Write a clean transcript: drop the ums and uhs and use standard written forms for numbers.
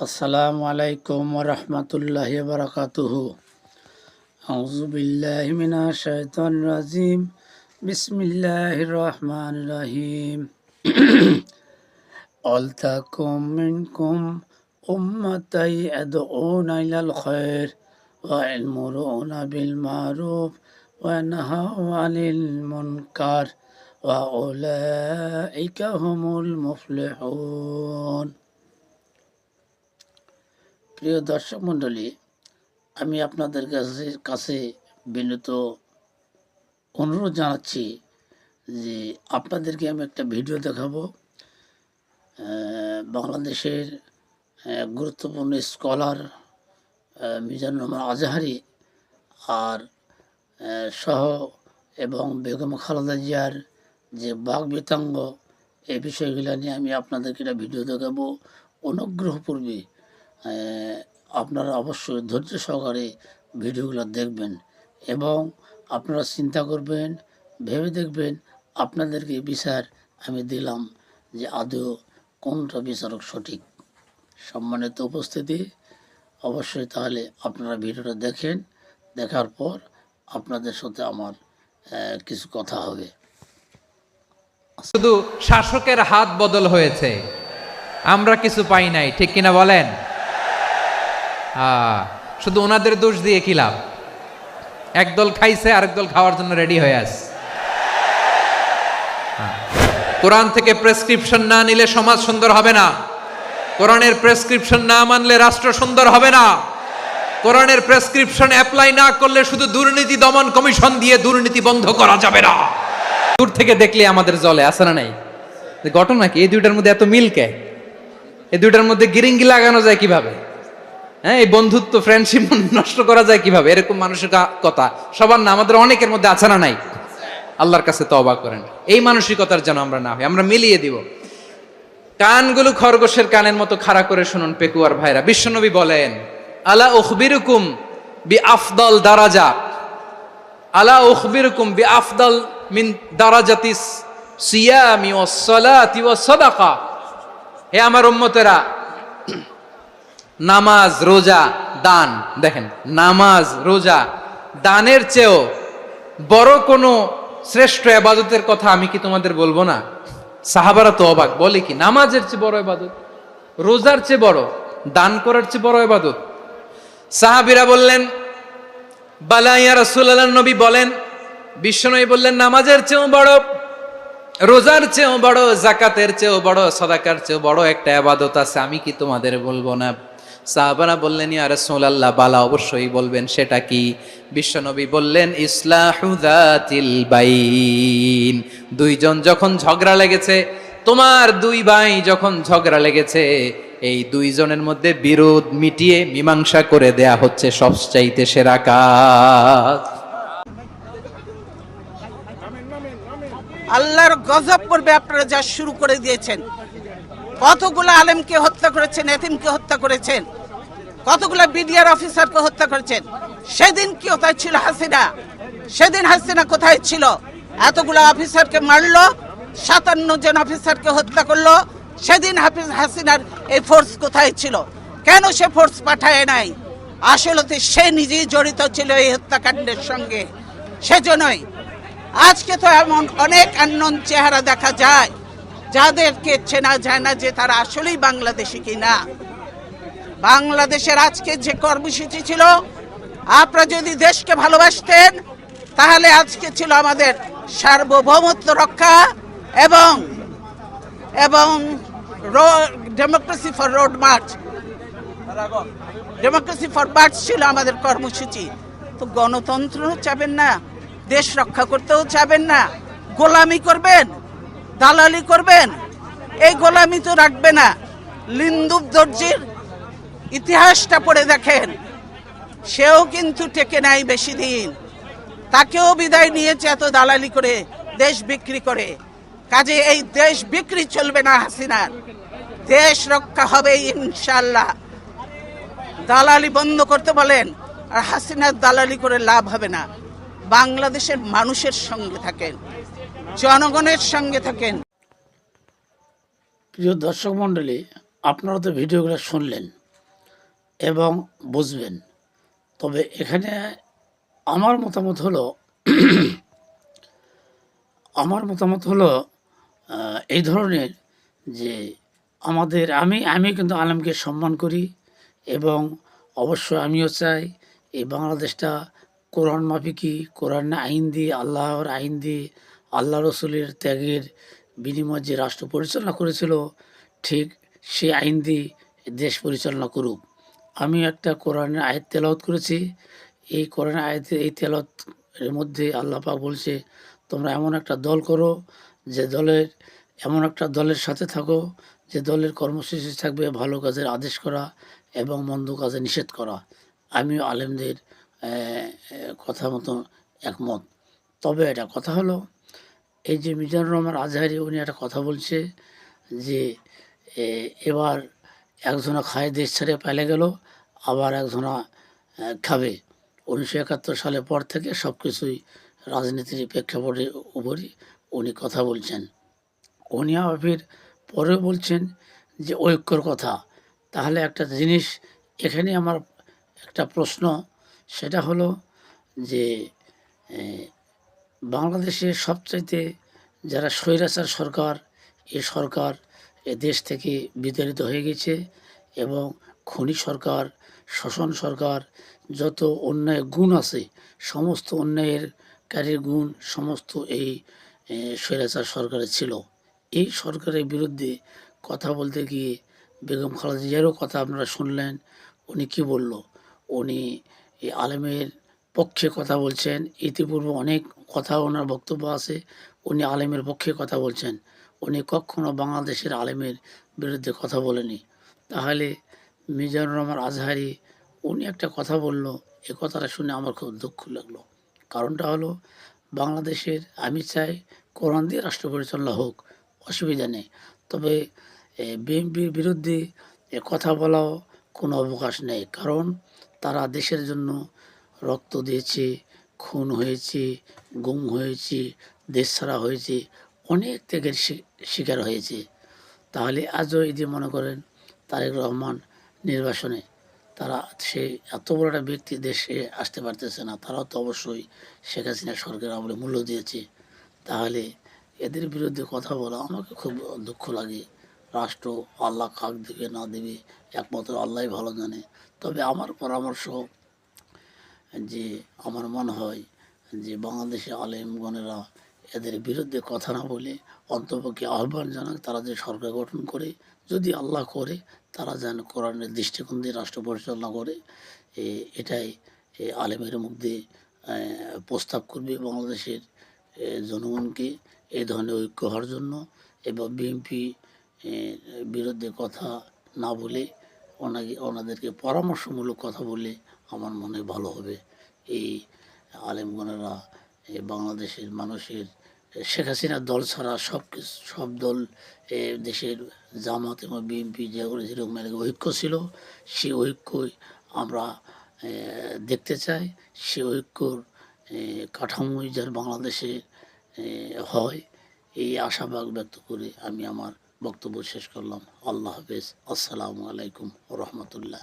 আসসালামু আলাইকুম ওয়া রাহমাতুল্লাহি ওয়া বারাকাতুহু। আউযু বিল্লাহি মিনাশ শাইতানির রাজিম। বিসমিল্লাহির রহমানির রহিম। ওয়ালতাকুম মিনকুম উম্মাতাই ইয়াদউনা ইলাল খায়র ওয়া ইয়া'মুরুনা বিল মা'রুফ ওয়া ইয়ানহাউনা আনিল মুনকার ওয়া উলাইকা হুমুল মুফলিহুন। প্রিয় দর্শক মণ্ডলী, আমি আপনাদের কাছে বিনীত অনুরোধ জানাচ্ছি যে আপনাদেরকে আমি একটা ভিডিও দেখাবো। বাংলাদেশের গুরুত্বপূর্ণ স্কলার মিজানুর রহমান আজহারি আর সহ এবং বেগম খালেদা জিয়ার যে বাকবিতঙ্গ, এই বিষয়গুলো নিয়ে আমি আপনাদেরকে একটা ভিডিও দেখাবো। অনুগ্রহপূর্বক আপনারা অবশ্যই ধৈর্য সহকারে ভিডিওগুলো দেখবেন এবং আপনারা চিন্তা করবেন, ভেবে দেখবেন আপনাদেরকে বিচার আমি দিলাম যে আদৌ কোনটা বিচারক সঠিক। সম্মানিত উপস্থিতি, অবশ্যই তাহলে আপনারা ভিডিওটা দেখেন, দেখার পর আপনাদের সাথে আমার কিছু কথা হবে। শুধু শাসকের হাত বদল হয়েছে, আমরা কিছু পাই নাই, ঠিক কিনা বলেন? শুধু ওনাদের দোষ দিয়ে কি লাভ? একদল খাইছে, আরেক দল খাওয়ার জন্য রেডি হয়ে আছে। কোরআন থেকে প্রেসক্রিপশন না নিলে সমাজ সুন্দর হবে না। কোরআনের প্রেসক্রিপশন না মানলে রাষ্ট্র সুন্দর হবে না। কোরআনের প্রেসক্রিপশন অ্যাপ্লাই না করলে শুধু দুর্নীতি দমন কমিশন দিয়ে দুর্নীতি বন্ধ করা যাবে না। দূর থেকে দেখলে আমাদের জলে আসে না নাই ঘটনা কি? এই দুইটার মধ্যে এত মিলকে, এই দুইটার মধ্যে গিরিঙ্গি লাগানো যায় কিভাবে? হ্যাঁ, এই বন্ধুত্ব ফ্রেন্ডশিপ নষ্ট করা যায় কিভাবে? এরকম মানুষের কথা সবার না, আমাদের অনেকের মধ্যে আছে না নাই? আল্লাহর কাছে তওবা করেন এই মানসিকতার যেন আমরা না হই, আমরা মিলিয়ে দিব। কানগুলো খরগোশের কানের মতো খাড়া করে শুনুন পেকুয়ার ভাইরা। বিশ্বনবী বলেন, আলা উখবিরুকুম বি আফদল দারাজা, আলা উখবিরুকুম বি আফদল মিন দারাজাতিস সিয়ামি ওয়াস সালাতি ওয়াস সাদাকা। হে আমার উম্মতেরা, নামাজ, রোজা, দান, দেখেন নামাজ, রোজা, দানের চেয়েও বড় কোনো শ্রেষ্ঠ ইবাদতের কথা আমি কি তোমাদের বলবো না? সাহাবারা তো অবাক, বলে কি নামাজের চেয়ে বড় ইবাদত, রোজার চেয়ে বড়, দান করার চেয়ে বড় ইবাদত? সাহাবীরা বললেন, বালা ইয়া রাসূলুল্লাহ। নবী বলেন, বিশ্বনবী বললেন, নামাজের চেয়েও বড়, রোজার চেয়েও বড়, যাকাতের চেয়েও বড়, সাদাকার চেয়েও বড় একটা ইবাদত আছে, আমি কি তোমাদের বলবো না? সাহাবারা বললেন, ইয়া রাসূলুল্লাহ, বালা, অবশ্যই বলবেন, সেটা কি? বিশ্বনবী বললেন, ইসলাহু যাতিল বাইন। দুইজন যখন ঝগড়া লেগেছে, তোমার দুই ভাই যখন ঝগড়া লেগেছে, এই দুইজনের মধ্যে বিরোধ মিটিয়ে মীমাংসা করে দেয়া হচ্ছে সবচাইতে সেরা কাজ। আল্লাহর গজব পড়বে আপনারা যা শুরু করে দিয়েছেন। কতগুলো আলেমকে হত্যা করেছেন, এতিমকে হত্যা করেছেন, কতগুলো বিডিআর অফিসারকে হত্যা করেছেন। সেদিন কি কোথায় ছিল হাসিনা? সেদিন হাসিনা কোথায় ছিল? এতগুলো অফিসারকে মারলো, 57 জন অফিসারকে হত্যা করলো। সেদিন হাসিনার এই ফোর্স কোথায় ছিল? কেন সে ফোর্স পাঠায় নাই? আসলে সে নিজেই জড়িত ছিল এই হত্যাকাণ্ডের সঙ্গে। সেজন্যই আজকে তো এমন অনেক আননোন চেহারা দেখা যায় যাদেরকে চেনা যায় না যে তারা আসলেই বাংলাদেশি কিনা। বাংলাদেশের আজকে যে কর্মসূচি ছিল, আপনারা যদি দেশকে ভালোবাসতেন তাহলে আজকে ছিল আমাদের সার্বভৌমত্ব রক্ষা এবং এবং democracy for road March, democracy for March ছিল আমাদের কর্মসূচি। তো গণতন্ত্র চাবেন না, দেশ রক্ষা করতেও চাবেন না, গোলামি করবেন, দালালি করবেন। এই গোলামি তো রাখবে না। লিন্দুব দর্জির ইতিহাসটা পড়ে দেখেন, সেও কিন্তু টেকে নাই বেশি দিন, তাকেও বিদায় নিয়েছে এত দালালি করে, দেশ বিক্রি করে। কাজে এই দেশ বিক্রি চলবে না হাসিনার, দেশ রক্ষা হবে ইনশাআল্লাহ। দালালি বন্ধ করতে বলেন, আর হাসিনার দালালি করে লাভ হবে না। বাংলাদেশের মানুষের সঙ্গে থাকেন, জনগণের সঙ্গে থাকেন। প্রিয় দর্শক মণ্ডলী, আপনারা তো ভিডিওগুলো শুনলেন। এবং বুঝবেন। তবে এখানে আমার মতামত হলো আমার মতামত হলো এই ধরনের যে আমি কিন্তু আলেমকে সম্মান করি এবং অবশ্য আমিও চাই এই বাংলাদেশটা কোরআন মাফিকই, কোরআনের আইন দিয়ে, আল্লাহর আইন দিয়ে, আল্লাহ রসুলের ত্যাগের বিনিময়ে যে রাষ্ট্র পরিচালনা করেছিল ঠিক সেই আইন দিয়ে দেশ পরিচালনা করুক। আমি একটা কোরআনের আয়াত তেলাওয়াত করেছি। এই কোরআনের আয়াতের এই তেলাওয়াতের মধ্যে আল্লাহ পাক বলছে, তোমরা এমন একটা দল করো যে এমন একটা দলের সাথে থাকো যে দলের কর্মসূচি থাকবে ভালো কাজের আদেশ করা এবং মন্দ কাজে নিষেধ করা। আমিও আলেমদের কথা মতো একমত। তবে একটা কথা হলো, এই যে মিজানুর রহমান আজহারি উনি একটা কথা বলছে যে এবার একজনা খায় দেশ ছেড়ে পালিয়ে গেল, আবার একজনা খাবে। 1971 সালের পর থেকে সব কিছুই রাজনীতির প্রেক্ষাপটের উপরই উনি কথা বলছেন। উনি আবার ফির পরেও বলছেন যে ঐক্যর কথা। তাহলে একটা জিনিস এখানে আমার একটা প্রশ্ন, সেটা হলো যে বাংলাদেশের সবচাইতে যারা স্বৈরাচার সরকার, এ সরকার এ দেশ থেকে বিতাড়িত হয়ে গেছে এবং খনি সরকার, শোষণ সরকার, যত অন্যায় গুণ আছে সমস্ত অন্যায়েরকারীর গুণ সমস্ত এই স্বৈরাচার সরকারের ছিল। এই সরকারের বিরুদ্ধে কথা বলতে গিয়ে বেগম খালেদা জিয়ারও কথা আপনারা শুনলেন। উনি কি বলল? উনি এই আলেমের পক্ষে কথা বলছেন। ইতিপূর্বে অনেক কথা ওনার বক্তব্য আছে, উনি আলেমের পক্ষে কথা বলছেন। উনি কখনো বাংলাদেশের আলেমের বিরুদ্ধে কথা বলেনি। তাহলে মিজানুর রহমান আজহারি উনি একটা কথা বলল, এ কথাটা শুনে আমার খুব দুঃখ লাগলো। কারণটা হলো, বাংলাদেশের আমি চাই কোরআন দিয়ে রাষ্ট্র পরিচালনা হোক, অসুবিধা নেই। তবে বিএনপির বিরুদ্ধে কথা বলাও কোনো অবকাশ নেই, কারণ তারা দেশের জন্য রক্ত দিয়েছে, খুন হয়েছে, গুম হয়েছে, দেশ ছাড়া হয়েছে, অনেক ত্যাগের শিকার হয়েছে। তাহলে আজও এই যে মনে করেন তারেক রহমান নির্বাসনে তারা সে এত বড় একটা ব্যক্তি দেশে আসতে পারতেছে না, তারাও তো অবশ্যই শেখ হাসিনা সরকার আমলে মূল্য দিয়েছে। তাহলে এদের বিরুদ্ধে কথা বলা আমাকে খুব দুঃখ লাগে। রাষ্ট্র আল্লাহ কাক দেবে না দেবে একমাত্র আল্লাহই ভালো জানে। তবে আমার পরামর্শ যে আমার মনে হয় যে বাংলাদেশে আলেমগণেরা এদের বিরুদ্ধে কথা না বলে অন্তপক্ষে আহ্বান জানাক, তারা যে সরকার গঠন করে, যদি আল্লাহ করে, তারা যেন কোরআনের দৃষ্টিকোণ দিয়ে রাষ্ট্র পরিচালনা করে। এটাই আলেমের মধ্যে প্রস্তাব করবে বাংলাদেশের জনগণকে এই ধরনের ঐক্য হওয়ার জন্য, এবং বিএনপি বিরুদ্ধে কথা না বলে ওনাদেরকে পরামর্শমূলক কথা বলে আমার মনে হয় ভালো হবে। এই আলেমগণেরা বাংলাদেশের মানুষের শেখ হাসিনার দল ছাড়া সব দল দেশের জামাত এবং বিএনপি যেগুলো যেরকম ঐক্য ছিল, সেই ঐক্যই আমরা দেখতে চাই। সে ঐক্যর কাঠামোই যেন বাংলাদেশে হয়, এই আশাবাদ ব্যক্ত করে আমি আমার বক্তব্য শেষ করলাম। আল্লাহ হাফেজ। আসসালামু আলাইকুম ওয়া রাহমাতুল্লাহ।